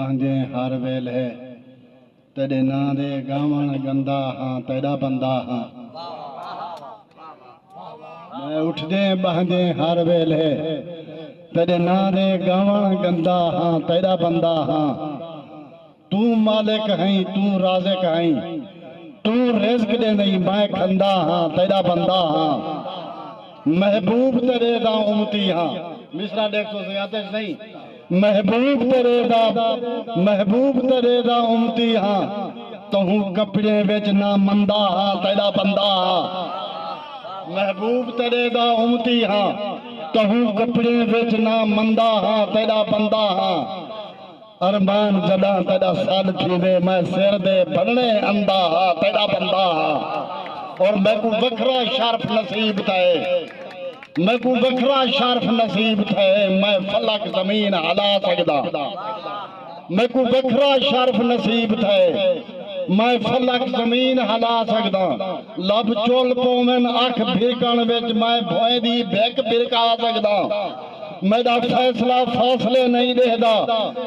آنجے ہر well ہے تیرے نا دے گاون گندا ہاں تیرا بندہ ہاں میں اٹھ دے بہندے ہر ویل ہے تیرے نا دے گاون گندا ہاں تیرا بندہ ہاں تو مالک ہیں تو رازق ہیں تو رزق دے نہیں میں کھندا ہاں تیرا بندہ ہاں محبوب تیرے دا امتی ہاں مصرع دیکھ تو زیادہ نہیں محبوب تیرے دا امتی ہاں تو ہوں کپڑے ویچ نہ مندہ ہاں تیرا بندہ ہاں محبوب تیرے دا امتی ہاں تو ہوں کپڑے ویچ نہ مندہ ہاں تیرا بندہ ہاں ارمان جدا تیرا سال تھی دے میں سیر دے بھرنے اندہ ہاں تیرا بندہ ہاں اور میں کو وکھرا شرف نصیب تھے میں کو وکھرا شرف نصیب تھے میں فلک زمین ہلا سکدا میں کو وکھرا شرف نصیب تھے میں فلک زمین ہلا سکدا لب چول پومن اکھ بھیکن وچ میں بھوئے دی بھیک بھرکا سکدا میرا فیصلہ فاصلے نہیں رہدا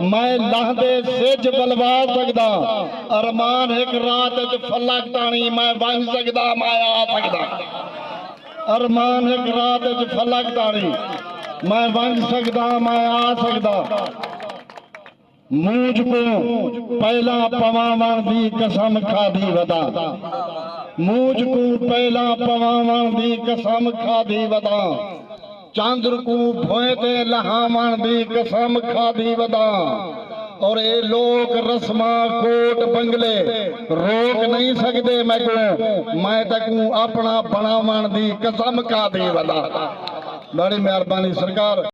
میں لہدے سج بلوا سکدا ارمان ایک رات فلک تانی میں بن سکدا میں آ سکدا ارمان ایک رات فلک تانی میں بن سکدا میں آ سکدا مجھ کو پہلا پوامان دی قسم کھا دی ودا مجھ کو پہلا پوامان دی قسم کھا دی ودا چاندر کو بھوئے تے لہامان دی قسم کھا دی ودا اور اے لوگ رسمہ کوٹ بنگلے روک نہیں سکتے میں تکوں اپنا بنامان دی قسم کھا دی ودا بڑی مہربانی سرکار